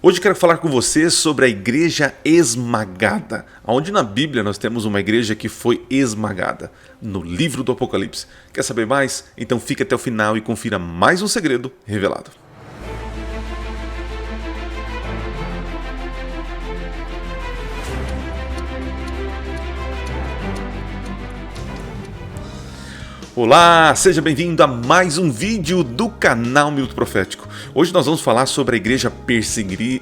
Hoje quero falar com você sobre a igreja esmagada. Onde na Bíblia nós temos uma igreja que foi esmagada? No livro do Apocalipse. Quer saber mais? Então fique até o final e confira mais um segredo revelado. Olá, seja bem-vindo a mais um vídeo do canal Minuto Profético. Hoje nós vamos falar sobre a igreja perseguida,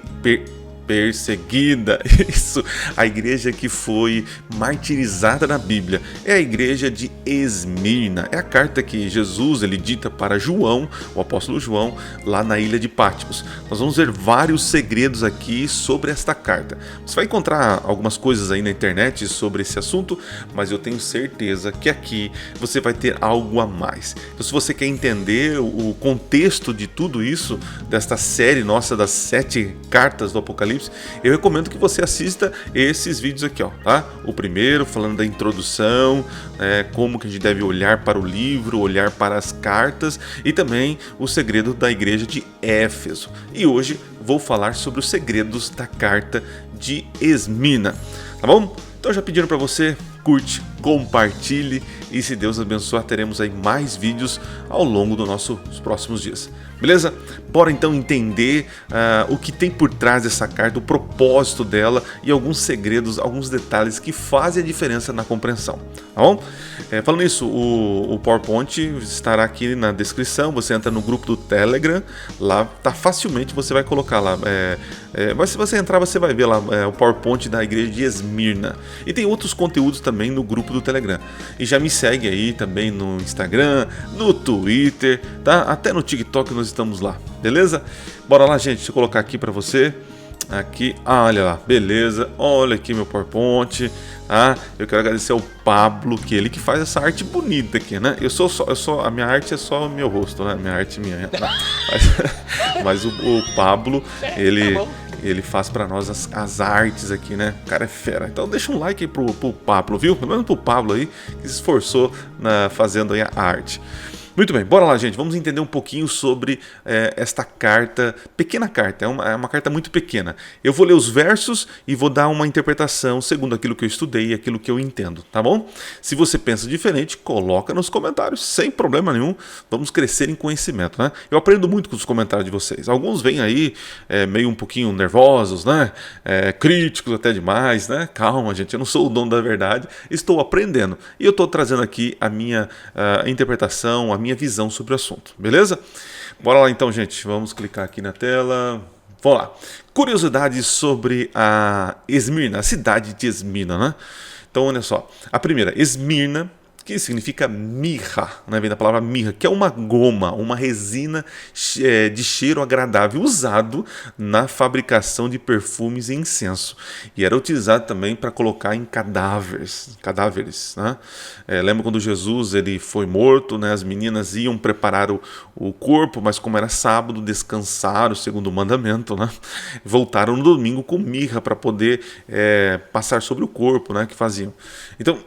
isso, a igreja que foi martirizada na Bíblia, é a igreja de Esmirna, é a carta que Jesus ele dita para João, o apóstolo João, lá na ilha de Patmos. Nós vamos ver vários segredos aqui sobre esta carta. Você vai encontrar algumas coisas aí na internet sobre esse assunto, mas eu tenho certeza que aqui você vai ter algo a mais. Então, se você quer entender o contexto de tudo isso, desta série nossa das 7 cartas do Apocalipse, eu recomendo que você assista esses vídeos aqui, ó, tá? O primeiro falando da introdução, como que a gente deve olhar para o livro, olhar para as cartas e também o segredo da igreja de Éfeso. E hoje vou falar sobre os segredos da carta de Esmirna, tá bom? Então já pediram para você, curte, compartilhe e se Deus abençoar teremos aí mais vídeos ao longo dos nossos próximos dias. Beleza? Bora então entender o que tem por trás dessa carta, o propósito dela e alguns segredos, alguns detalhes que fazem a diferença na compreensão. Tá bom? Falando nisso, o PowerPoint estará aqui na descrição. Você entra no grupo do Telegram, lá tá facilmente, você vai colocar lá. Mas se você entrar, você vai ver lá o PowerPoint da igreja de Esmirna. E tem outros conteúdos também no grupo do Telegram. E já me segue aí também no Instagram, no Twitter, tá? Até no TikTok nós estamos lá, beleza? Bora lá, gente, deixa eu colocar aqui para você. Aqui, olha lá, beleza. Olha aqui meu PowerPoint. Eu quero agradecer ao Pablo, que ele que faz essa arte bonita aqui, né? A minha arte é só o meu rosto, né? Minha arte minha. Mas o Pablo, ele faz pra nós as artes aqui, né? O cara é fera. Então deixa um like aí pro Pablo, viu? Pelo menos pro Pablo aí, que se esforçou fazendo aí a arte. Muito bem, bora lá, gente. Vamos entender um pouquinho sobre esta carta, pequena carta, é uma carta muito pequena. Eu vou ler os versos e vou dar uma interpretação segundo aquilo que eu estudei e aquilo que eu entendo, tá bom? Se você pensa diferente, coloca nos comentários, sem problema nenhum. Vamos crescer em conhecimento, né? Eu aprendo muito com os comentários de vocês. Alguns vêm aí meio um pouquinho nervosos, né? Críticos até demais, né? Calma, gente, eu não sou o dono da verdade, estou aprendendo. E eu estou trazendo aqui a minha interpretação, a minha visão sobre o assunto, beleza? Bora lá então, gente, vamos clicar aqui na tela. Vamos lá. Curiosidades sobre a Esmirna, a cidade de Esmirna, né? Então, olha só. A primeira, Esmirna, que significa mirra, né? Vem da palavra mirra, que é uma goma, uma resina de cheiro agradável, usado na fabricação de perfumes e incenso. E era utilizado também para colocar em cadáveres, né? Lembra quando Jesus ele foi morto, né? As meninas iam preparar o corpo, mas como era sábado, descansaram, segundo o mandamento, né? Voltaram no domingo com mirra para poder passar sobre o corpo, né? Que faziam. Então,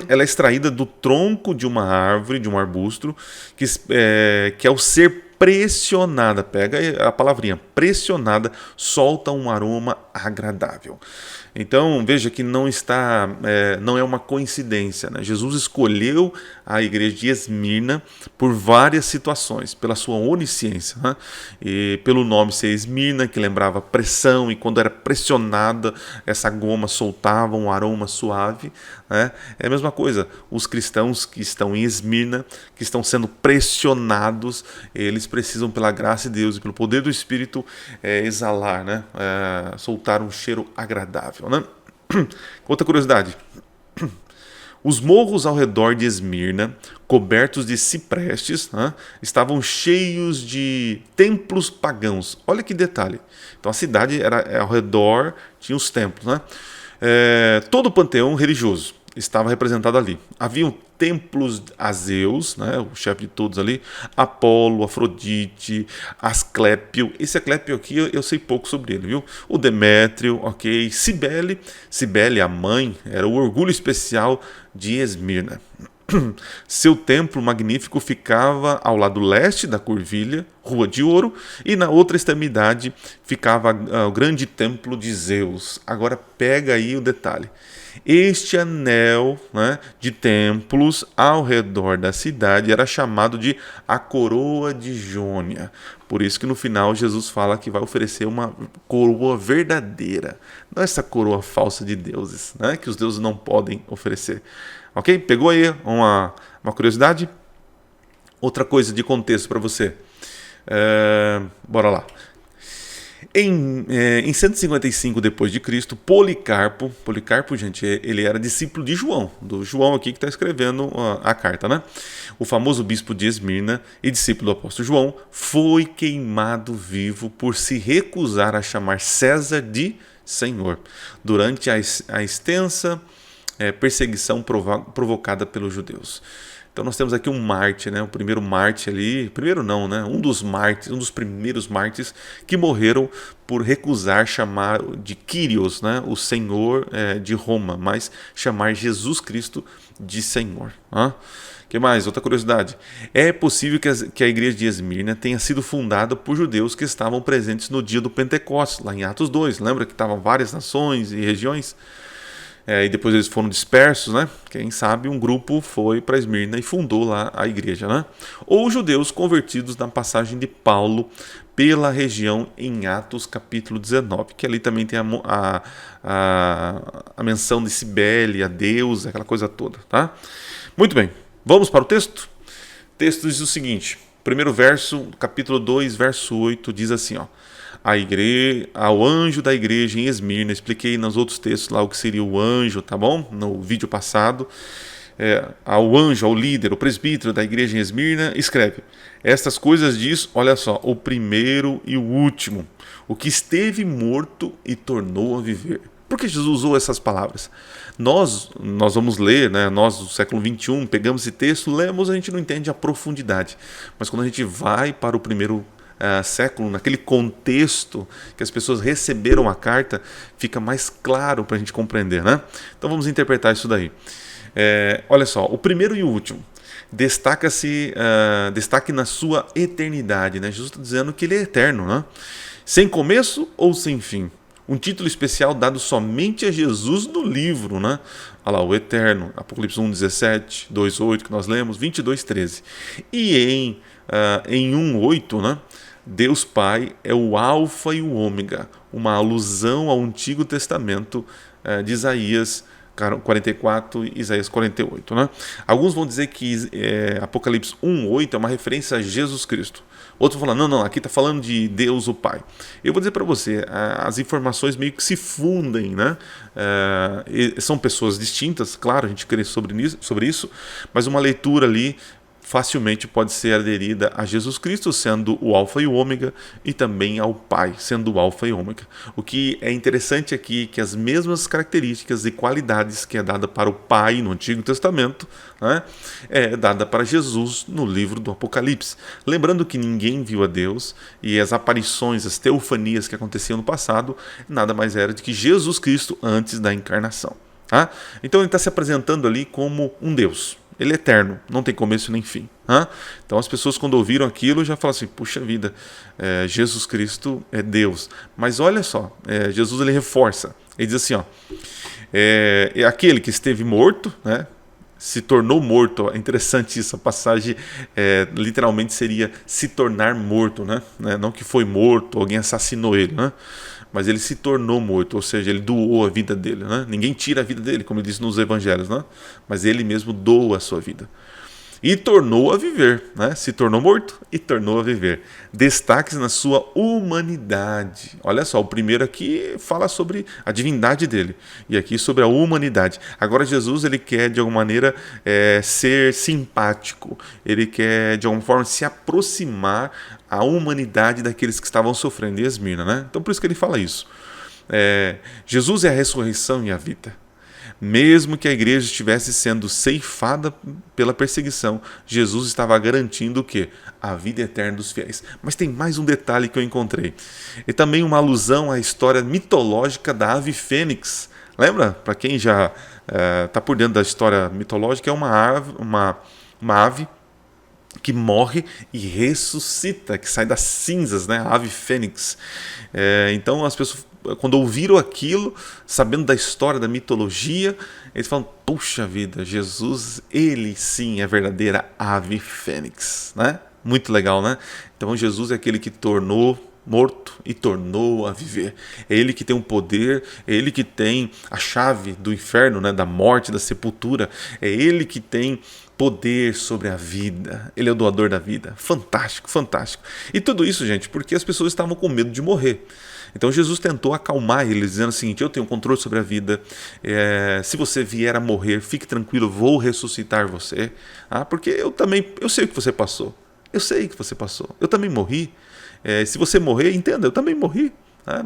ela é extraída do tronco de uma árvore, de um arbusto, que ao ser pressionada, pega a palavrinha, pressionada, solta um aroma agradável. Então veja que não é uma coincidência, né? Jesus escolheu a igreja de Esmirna por várias situações, pela sua onisciência, né? E pelo nome ser Esmirna, que lembrava pressão, e quando era pressionada, essa goma soltava um aroma suave, né? É a mesma coisa, os cristãos que estão em Esmirna, que estão sendo pressionados, eles precisam, pela graça de Deus e pelo poder do Espírito, exalar, né? Soltar um cheiro agradável, né? Outra curiosidade. Os morros ao redor de Esmirna, cobertos de ciprestes, né, estavam cheios de templos pagãos. Olha que detalhe. Então a cidade era ao redor, tinha os templos, né? Todo o panteão religioso estava representado ali. Haviam templos a Zeus, né, o chefe de todos ali, Apolo, Afrodite, Asclépio. Esse Asclépio aqui eu sei pouco sobre ele, viu? O Demétrio, ok. Cibele, a mãe, era o orgulho especial de Esmirna. Seu templo magnífico ficava ao lado leste da curvilha, Rua de Ouro, e na outra extremidade ficava o grande templo de Zeus. Agora pega aí o detalhe. Este anel, né, de templos ao redor da cidade era chamado de a coroa de Jônia. Por isso que no final Jesus fala que vai oferecer uma coroa verdadeira, não essa coroa falsa de deuses, né, que os deuses não podem oferecer. Ok? Pegou aí uma curiosidade? Outra coisa de contexto para você. Bora lá. Em 155 depois de Cristo, Policarpo, gente, ele era discípulo de João, do João aqui que está escrevendo a carta, né? O famoso bispo de Esmirna e discípulo do apóstolo João foi queimado vivo por se recusar a chamar César de Senhor durante a extensa perseguição provocada pelos judeus. Então nós temos aqui um mártir, né? O primeiro mártir ali, primeiro não, né? Um dos primeiros mártires que morreram por recusar chamar de Kyrios, né? O Senhor de Roma, mas chamar Jesus Cristo de Senhor. Que mais? Outra curiosidade. É possível que a igreja de Esmirna tenha sido fundada por judeus que estavam presentes no dia do Pentecostes, lá em Atos 2. Lembra que estavam várias nações e regiões? E depois eles foram dispersos, né? Quem sabe um grupo foi para Esmirna e fundou lá a igreja, né? Ou judeus convertidos na passagem de Paulo pela região em Atos capítulo 19, que ali também tem a menção de Cibele, a Deus, aquela coisa toda, tá? Muito bem, vamos para o texto? O texto diz o seguinte, primeiro verso, capítulo 2, verso 8, diz assim, ó. Ao anjo da igreja em Esmirna, expliquei nos outros textos lá o que seria o anjo, tá bom? No vídeo passado. Ao anjo, ao líder, o presbítero da igreja em Esmirna, escreve: estas coisas diz, olha só, o primeiro e o último, o que esteve morto e tornou a viver. Por que Jesus usou essas palavras? Nós vamos ler, né? Nós do século XXI, pegamos esse texto, lemos, a gente não entende a profundidade. Mas quando a gente vai para o primeiro século, naquele contexto que as pessoas receberam a carta, fica mais claro para a gente compreender, né? Então vamos interpretar isso daí. Olha só, o primeiro e o último destaque na sua eternidade, né? Jesus está dizendo que ele é eterno, né? Sem começo ou sem fim. Um título especial dado somente a Jesus no livro, né? Olha lá, o Eterno, Apocalipse 1:17, 2:8 que nós lemos, 22:13. E em 1:8, né? Deus Pai é o Alfa e o Ômega, uma alusão ao Antigo Testamento de Isaías 44 e Isaías 48. Né? Alguns vão dizer que Apocalipse 1:8 é uma referência a Jesus Cristo. Outros vão falar, não, aqui está falando de Deus o Pai. Eu vou dizer para você, as informações meio que se fundem, né? São pessoas distintas, claro, a gente crê sobre isso, mas uma leitura ali facilmente pode ser aderida a Jesus Cristo, sendo o Alfa e o Ômega, e também ao Pai, sendo o Alfa e Ômega. O que é interessante aqui é que as mesmas características e qualidades que é dada para o Pai no Antigo Testamento, né, é dada para Jesus no livro do Apocalipse. Lembrando que ninguém viu a Deus, e as aparições, as teofanias que aconteciam no passado, nada mais era do que Jesus Cristo antes da encarnação. Tá? Então ele está se apresentando ali como um Deus. Ele é eterno, não tem começo nem fim. Então as pessoas quando ouviram aquilo já falam assim, puxa vida, Jesus Cristo é Deus. Mas olha só, Jesus ele reforça, ele diz assim, é aquele que esteve morto, né, se tornou morto. É interessante isso, a passagem literalmente seria se tornar morto, né? Não que foi morto, alguém assassinou ele, né? Mas ele se tornou morto, ou seja, ele doou a vida dele, né? Ninguém tira a vida dele, como ele diz nos evangelhos, né? Mas ele mesmo doa a sua vida. E tornou a viver, né? Se tornou morto e tornou a viver. Destaques na sua humanidade. Olha só, o primeiro aqui fala sobre a divindade dele, e aqui sobre a humanidade. Agora Jesus ele quer de alguma maneira ser simpático, ele quer de alguma forma se aproximar à humanidade daqueles que estavam sofrendo em Esmirna, né? Então por isso que ele fala isso. Jesus é a ressurreição e a vida. Mesmo que a igreja estivesse sendo ceifada pela perseguição, Jesus estava garantindo o quê? A vida eterna dos fiéis. Mas tem mais um detalhe que eu encontrei. E também uma alusão à história mitológica da ave fênix, Lembra? Para quem já está por dentro da história mitológica, é uma ave que morre e ressuscita, que sai das cinzas, né? A ave fênix. Então as pessoas, quando ouviram aquilo, sabendo da história, da mitologia, eles falam, puxa vida, Jesus, ele sim é a verdadeira ave fênix, né? Muito legal, né? Então Jesus é aquele que tornou morto e tornou a viver. É ele que tem o poder, é ele que tem a chave do inferno, né? Da morte, da sepultura. É ele que tem poder sobre a vida. Ele é o doador da vida. Fantástico, fantástico. E tudo isso, gente, porque as pessoas estavam com medo de morrer. Então Jesus tentou acalmar eles, dizendo o seguinte: eu tenho controle sobre a vida, se você vier a morrer, fique tranquilo, vou ressuscitar você, porque eu sei o que você passou, eu também morri, se você morrer, entenda, eu também morri,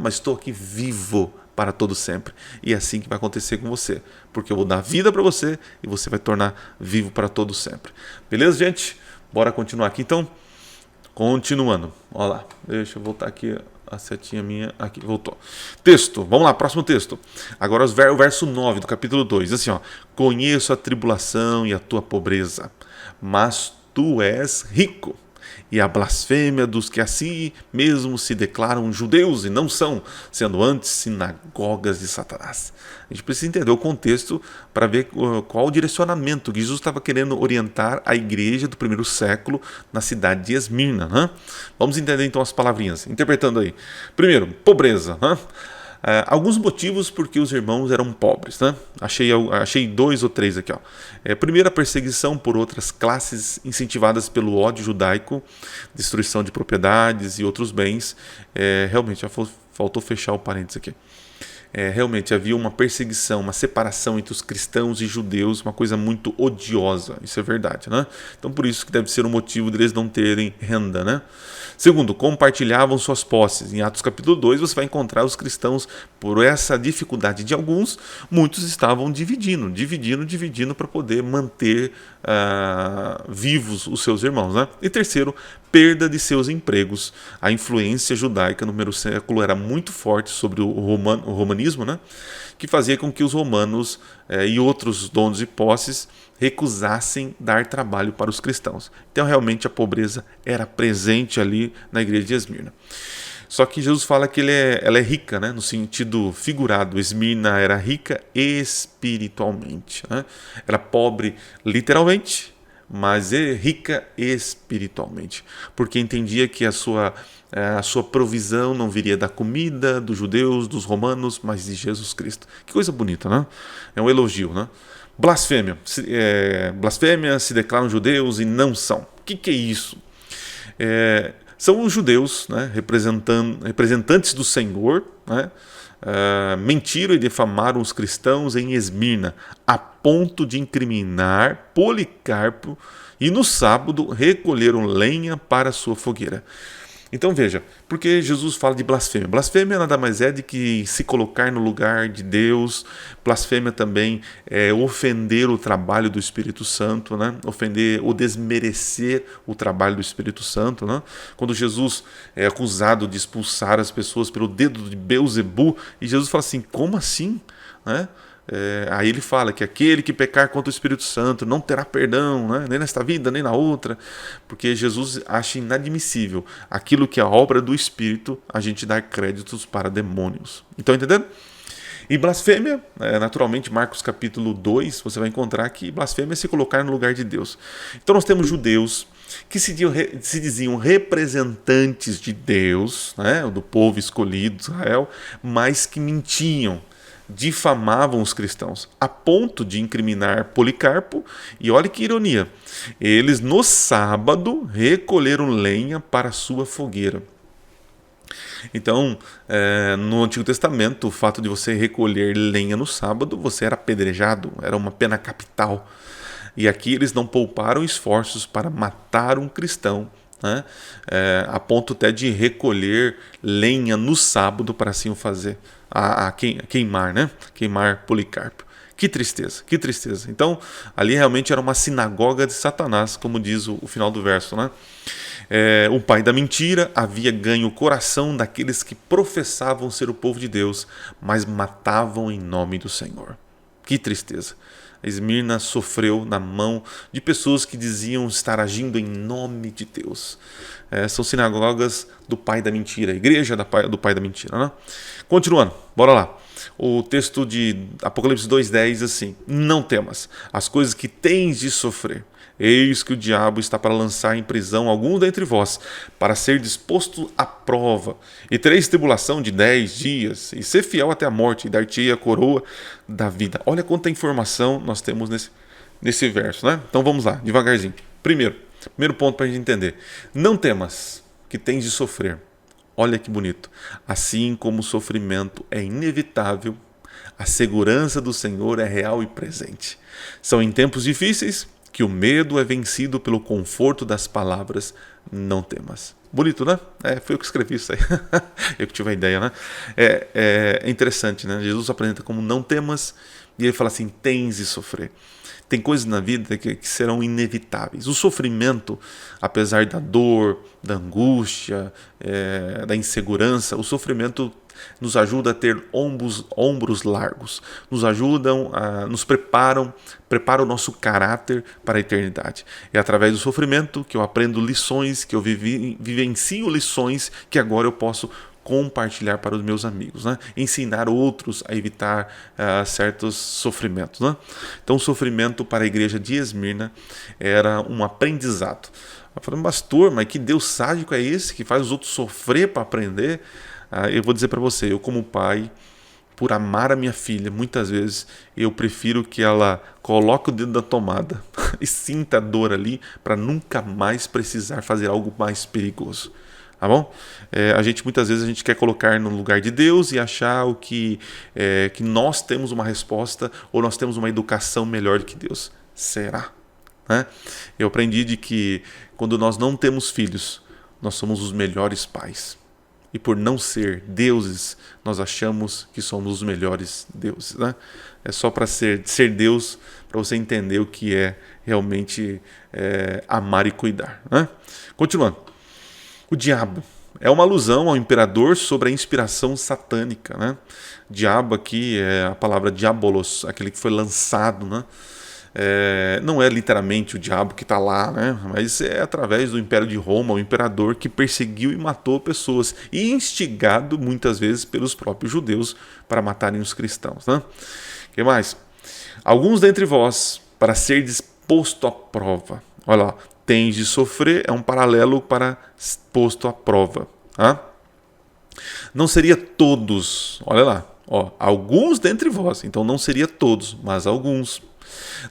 mas estou aqui vivo para todo sempre, e é assim que vai acontecer com você, porque eu vou dar vida para você e você vai tornar vivo para todo sempre. Beleza, gente? Bora continuar aqui então? Continuando, olha lá, deixa eu voltar aqui a setinha minha, aqui, voltou. Texto, vamos lá, próximo texto. Agora o verso 9 do capítulo 2, assim, conheço a tribulação e a tua pobreza, mas tu és rico, e a blasfêmia dos que assim mesmo se declaram judeus e não são, sendo antes sinagogas de Satanás. A gente precisa entender o contexto para ver qual o direcionamento que Jesus estava querendo orientar a igreja do primeiro século na cidade de Esmirna, né? Vamos entender então as palavrinhas, interpretando aí. Primeiro, pobreza, né? Alguns motivos porque os irmãos eram pobres, né? Achei 2 ou 3 aqui. Primeiro, a perseguição por outras classes incentivadas pelo ódio judaico, destruição de propriedades e outros bens. Realmente, já faltou fechar o parênteses aqui. Realmente havia uma perseguição, uma separação entre os cristãos e judeus, uma coisa muito odiosa, isso é verdade, né? Então por isso que deve ser o motivo deles não terem renda, né? Segundo, compartilhavam suas posses. Em Atos capítulo 2 você vai encontrar os cristãos, por essa dificuldade de alguns, muitos estavam dividindo para poder manter vivos os seus irmãos, né? E terceiro, perda de seus empregos. A influência judaica no primeiro século era muito forte sobre o romanismo, né? Que fazia com que os romanos e outros donos de posses recusassem dar trabalho para os cristãos. Então realmente a pobreza era presente ali na igreja de Esmirna. Só que Jesus fala que ela é rica, né? No sentido figurado. Esmirna era rica espiritualmente, né? Era pobre literalmente, mas é rica espiritualmente, porque entendia que a sua provisão não viria da comida dos judeus, dos romanos, mas de Jesus Cristo. Que coisa bonita, né? É um elogio, né? Blasfêmia. Blasfêmia, se declaram judeus e não são. O que é isso? São os judeus, né, representantes do Senhor, né, mentiram e defamaram os cristãos em Esmirna, a ponto de incriminar Policarpo e no sábado recolheram lenha para a sua fogueira. Então veja, porque Jesus fala de blasfêmia. Blasfêmia nada mais é de que se colocar no lugar de Deus. Blasfêmia também é ofender o trabalho do Espírito Santo, né? Ofender ou desmerecer o trabalho do Espírito Santo, né? Quando Jesus é acusado de expulsar as pessoas pelo dedo de Beelzebu, e Jesus fala assim, como assim? Né? Aí ele fala que aquele que pecar contra o Espírito Santo não terá perdão, né? Nem nesta vida, nem na outra, porque Jesus acha inadmissível aquilo que é a obra do Espírito, a gente dar créditos para demônios. Então, entendendo? E blasfêmia, naturalmente, Marcos capítulo 2, você vai encontrar que blasfêmia é se colocar no lugar de Deus. Então nós temos judeus que se diziam representantes de Deus, né? Do povo escolhido de Israel, mas que mentiam, difamavam os cristãos, a ponto de incriminar Policarpo, e olha que ironia, eles no sábado recolheram lenha para a sua fogueira. Então, no Antigo Testamento, o fato de você recolher lenha no sábado, você era apedrejado, era uma pena capital. E aqui eles não pouparam esforços para matar um cristão, né? A ponto até de recolher lenha no sábado para assim o fazer. Queimar, né? Queimar Policarpo. Que tristeza, que tristeza. Então, ali realmente era uma sinagoga de Satanás, como diz o final do verso, né? O pai da mentira havia ganho o coração daqueles que professavam ser o povo de Deus, mas matavam em nome do Senhor. Que tristeza! Esmirna sofreu na mão de pessoas que diziam estar agindo em nome de Deus. São sinagogas do pai da mentira, a igreja do pai da mentira, né? Continuando, bora lá. O texto de Apocalipse 2,10 diz assim: não temas as coisas que tens de sofrer. Eis que o diabo está para lançar em prisão alguns dentre vós, para ser disposto à prova. E tereis tribulação de 10 dias, e ser fiel até a morte, e dar-te-ei a coroa da vida. Olha quanta informação nós temos nesse verso, né? Então vamos lá, devagarzinho. Primeiro ponto para a gente entender. Não temas que tens de sofrer. Olha que bonito. Assim como o sofrimento é inevitável, a segurança do Senhor é real e presente. São em tempos difíceis que o medo é vencido pelo conforto das palavras não temas. Bonito, né? Foi eu que escrevi isso aí. Eu que tive a ideia, né? É interessante, né? Jesus apresenta como não temas e ele fala assim, tens de sofrer. Tem coisas na vida que serão inevitáveis. O sofrimento, apesar da dor, da angústia, da insegurança, o sofrimento nos ajuda a ter ombros largos, nos preparam o nosso caráter para a eternidade. É através do sofrimento que eu aprendo lições, que eu vivencio lições que agora eu posso compartilhar para os meus amigos, né? Ensinar outros a evitar certos sofrimentos, né? Então o sofrimento para a igreja de Esmirna era um aprendizado. Eu falei, pastor, mas que Deus sádico é esse que faz os outros sofrer para aprender? Eu vou dizer para você, eu como pai, por amar a minha filha, muitas vezes eu prefiro que ela coloque o dedo na tomada e sinta a dor ali para nunca mais precisar fazer algo mais perigoso. Tá bom? Muitas vezes a gente quer colocar no lugar de Deus e achar que nós temos uma resposta ou nós temos uma educação melhor do que Deus. Será? Né? Eu aprendi de que quando nós não temos filhos, nós somos os melhores pais. E por não ser deuses, nós achamos que somos os melhores deuses. Né? É só para ser Deus, para você entender o que é realmente amar e cuidar. Né? Continuando. O diabo é uma alusão ao imperador sobre a inspiração satânica, né? Diabo aqui é a palavra diabolos, aquele que foi lançado, né? Não é literalmente o diabo que está lá, né? Mas é através do Império de Roma, o imperador que perseguiu e matou pessoas, e instigado muitas vezes pelos próprios judeus para matarem os cristãos. Né? O que mais? Alguns dentre vós, para ser disposto à prova. Olha lá. Tens de sofrer é um paralelo para posto à prova. Tá? Não seria todos, olha lá, alguns dentre vós, então não seria todos, mas alguns.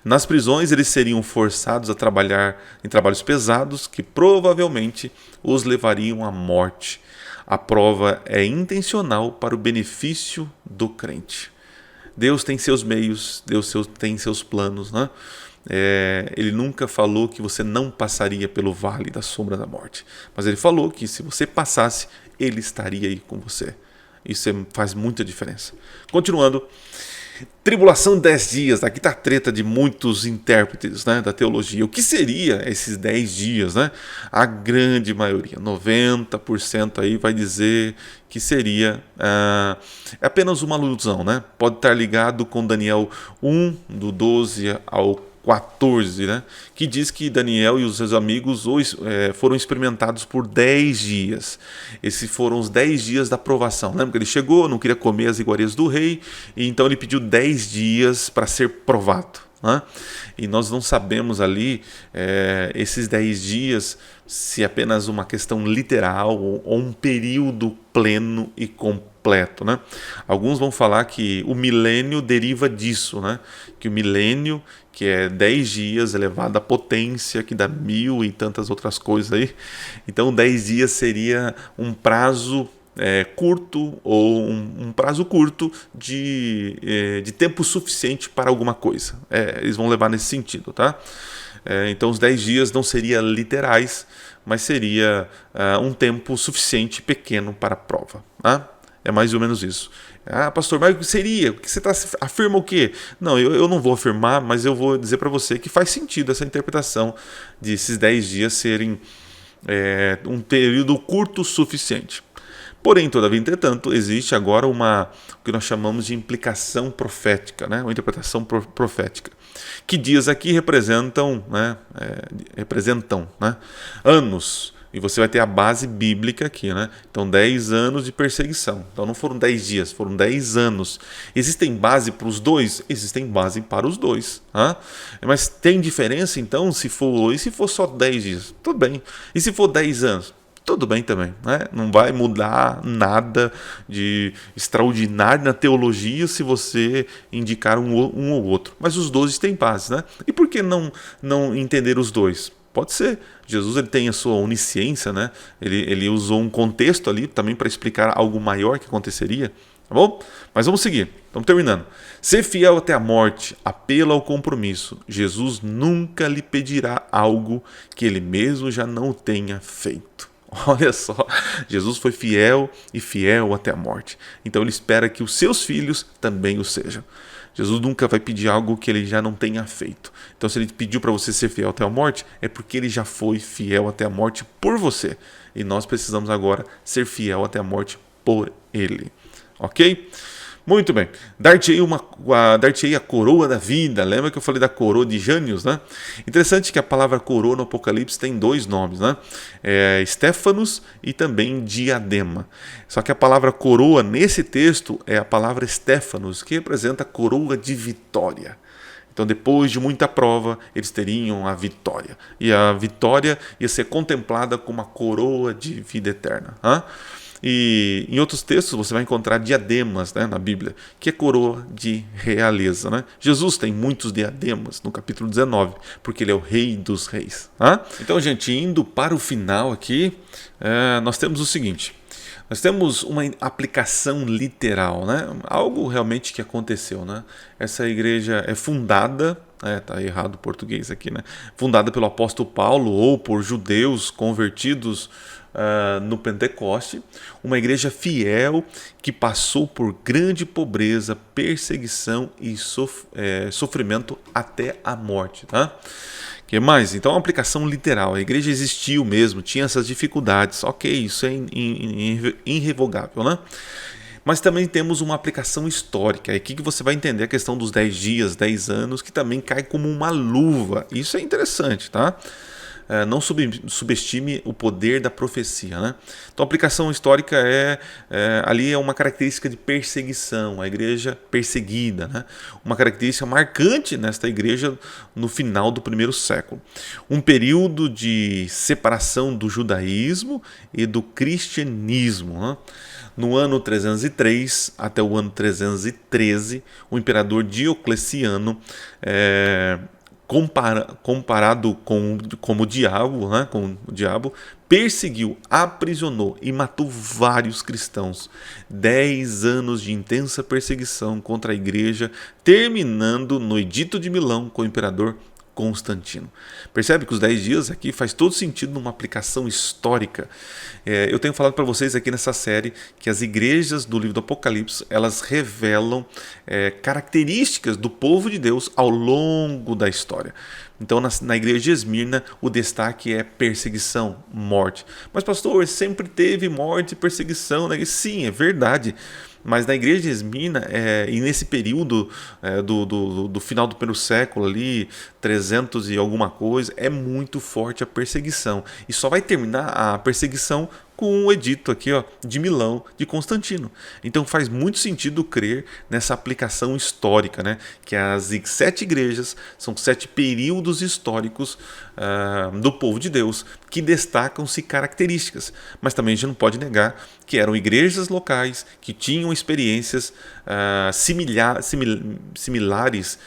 Nas prisões eles seriam forçados a trabalhar em trabalhos pesados que provavelmente os levariam à morte. A prova é intencional para o benefício do crente. Deus tem seus meios, Deus tem seus planos, né? Ele nunca falou que você não passaria pelo vale da sombra da morte, mas ele falou que se você passasse, ele estaria aí com você. Isso faz muita diferença. Continuando, tribulação de 10 dias, aqui está a treta de muitos intérpretes, né, da teologia. O que seria esses 10 dias? Né? A grande maioria, 90% aí vai dizer que seria apenas uma alusão, né? Pode estar ligado com Daniel 1, do 12 ao 14, né? Que diz que Daniel e os seus amigos foram experimentados por 10 dias. Esses foram os 10 dias da provação. Lembra que ele chegou, não queria comer as iguarias do rei, e então ele pediu 10 dias para ser provado. Né? E nós não sabemos ali, esses 10 dias, se é apenas uma questão literal ou um período pleno e completo. Né? Alguns vão falar que o milênio deriva disso, né? Que o milênio, que é 10 dias elevado à potência, que dá 1000 e tantas outras coisas aí. Então 10 dias seria um prazo curto ou um prazo curto de tempo suficiente para alguma coisa. Eles vão levar nesse sentido, tá? Então os 10 dias não seriam literais, mas seria um tempo suficiente pequeno para a prova. Tá? É mais ou menos isso. Pastor, mas o que seria? Você afirma o quê? Não, eu não vou afirmar, mas eu vou dizer para você que faz sentido essa interpretação de esses 10 dias serem um período curto o suficiente. Porém, todavia, entretanto, existe agora o que nós chamamos de implicação profética, né? Uma interpretação profética, que dias aqui representam, né? Anos. E você vai ter a base bíblica aqui, né? Então, 10 anos de perseguição. Então, não foram 10 dias, foram 10 anos. Existem base para os dois? Existem base para os dois. Tá? Mas tem diferença, então, e se for só 10 dias? Tudo bem. E se for 10 anos? Tudo bem também, né? Não vai mudar nada de extraordinário na teologia se você indicar um ou outro. Mas os dois têm base, né? E por que não entender os dois? Pode ser. Jesus ele tem a sua onisciência, né? Ele usou um contexto ali também para explicar algo maior que aconteceria. Tá bom? Mas vamos seguir. Estamos terminando. Ser fiel até a morte, apelo ao compromisso. Jesus nunca lhe pedirá algo que ele mesmo já não tenha feito. Olha só, Jesus foi fiel e fiel até a morte. Então ele espera que os seus filhos também o sejam. Jesus nunca vai pedir algo que ele já não tenha feito. Então se ele pediu para você ser fiel até a morte, é porque ele já foi fiel até a morte por você. E nós precisamos agora ser fiel até a morte por ele. Ok? Muito bem. Dar-te-ei a coroa da vida. Lembra que eu falei da coroa de Jânios, né? Interessante que a palavra coroa no Apocalipse tem dois nomes, né? Estéfanos e também diadema. Só que a palavra coroa nesse texto é a palavra Estéfanos, que representa a coroa de vitória. Então, depois de muita prova, eles teriam a vitória. E a vitória ia ser contemplada como uma coroa de vida eterna. E em outros textos você vai encontrar diademas, né, na Bíblia, que é coroa de realeza. Né? Jesus tem muitos diademas no capítulo 19, porque ele é o rei dos reis. Então, gente, indo para o final aqui, nós temos o seguinte. Nós temos uma aplicação literal, né? Algo realmente que aconteceu. Né? Essa igreja é fundada, tá errado o português aqui, né? Fundada pelo apóstolo Paulo ou por judeus convertidos no Pentecoste, uma igreja fiel que passou por grande pobreza, perseguição e sofrimento até a morte. Tá? Que mais? Então, uma aplicação literal. A igreja existiu mesmo, tinha essas dificuldades. Ok, isso é irrevogável, né? Mas também temos uma aplicação histórica. É aqui que você vai entender a questão dos 10 dias, 10 anos, que também cai como uma luva. Isso é interessante, tá? Não subestime o poder da profecia. Né? Então, a aplicação histórica ali é uma característica de perseguição, a igreja perseguida, né? Uma característica marcante nesta igreja no final do primeiro século. Um período de separação do judaísmo e do cristianismo. Né? No ano 303 até o ano 313, o imperador Diocleciano comparado como o diabo, né, com o diabo, perseguiu, aprisionou e matou vários cristãos. 10 anos de intensa perseguição contra a igreja, terminando no Edito de Milão com o imperador Constantino. Percebe que os 10 dias aqui faz todo sentido numa aplicação histórica. Eu tenho falado para vocês aqui nessa série que as igrejas do livro do Apocalipse, elas revelam características do povo de Deus ao longo da história. Então, na igreja de Esmirna, o destaque é perseguição, morte. Mas, pastor, sempre teve morte e perseguição, né? Sim, é verdade. Mas na igreja de Esmirna, e nesse período do final do primeiro século, ali, 300 e alguma coisa, é muito forte a perseguição. E só vai terminar a perseguição com o edito aqui, de Milão, de Constantino. Então faz muito sentido crer nessa aplicação histórica, né? Que as 7 igrejas são 7 períodos históricos do povo de Deus que destacam-se características. Mas também a gente não pode negar que eram igrejas locais que tinham experiências similares,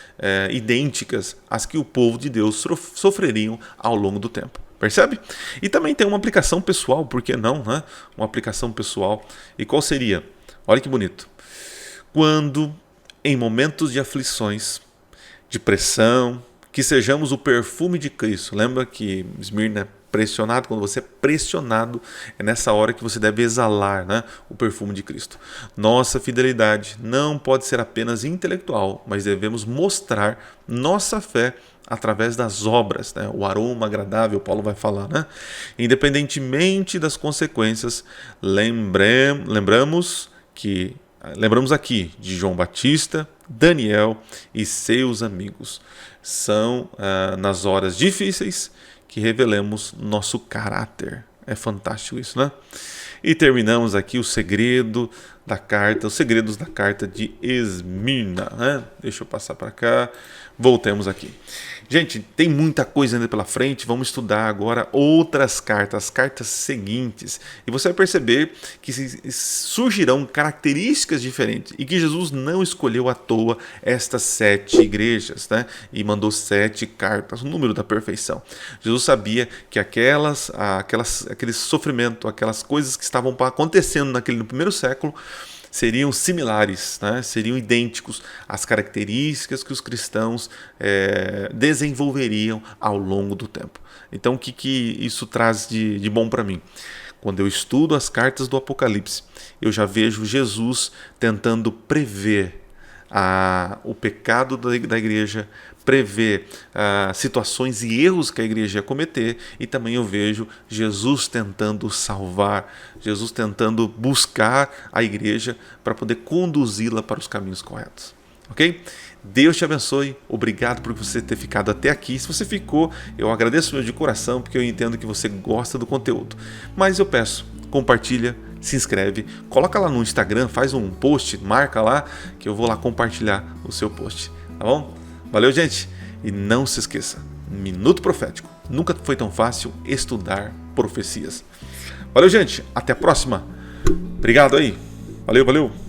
idênticas às que o povo de Deus sofreriam ao longo do tempo. Percebe? E também tem uma aplicação pessoal, por que não, né? Uma aplicação pessoal. E qual seria? Olha que bonito. Quando, em momentos de aflições, de pressão, que sejamos o perfume de Cristo. Lembra que Esmirna é pressionado? Quando você é pressionado, é nessa hora que você deve exalar, né, o perfume de Cristo. Nossa fidelidade não pode ser apenas intelectual, mas devemos mostrar nossa fé através das obras, né? O aroma agradável, Paulo vai falar, né? Independentemente das consequências, lembramos aqui de João Batista, Daniel e seus amigos. São nas horas difíceis que revelamos nosso caráter. É fantástico isso, né? E terminamos aqui os segredos da carta de Esmirna, né? Deixa eu passar para cá. Voltemos aqui. Gente, tem muita coisa ainda pela frente. Vamos estudar agora outras cartas, as cartas seguintes. E você vai perceber que surgirão características diferentes e que Jesus não escolheu à toa estas 7 igrejas, né? E mandou 7 cartas, o número da perfeição. Jesus sabia que aquele sofrimento, aquelas coisas que estavam acontecendo no primeiro século, seriam similares, né? Seriam idênticos às características que os cristãos desenvolveriam ao longo do tempo. Então, o que isso traz de bom para mim? Quando eu estudo as cartas do Apocalipse, eu já vejo Jesus tentando prever o pecado da igreja, prever situações e erros que a igreja ia cometer, e também eu vejo Jesus tentando salvar, Jesus tentando buscar a igreja para poder conduzi-la para os caminhos corretos. Ok? Deus te abençoe, obrigado por você ter ficado até aqui. Se você ficou, eu agradeço de coração, porque eu entendo que você gosta do conteúdo. Mas eu peço, compartilha, se inscreve, coloca lá no Instagram, faz um post, marca lá, que eu vou lá compartilhar o seu post, tá bom? Valeu, gente! E não se esqueça, Minuto Profético. Nunca foi tão fácil estudar profecias. Valeu, gente! Até a próxima! Obrigado aí! Valeu!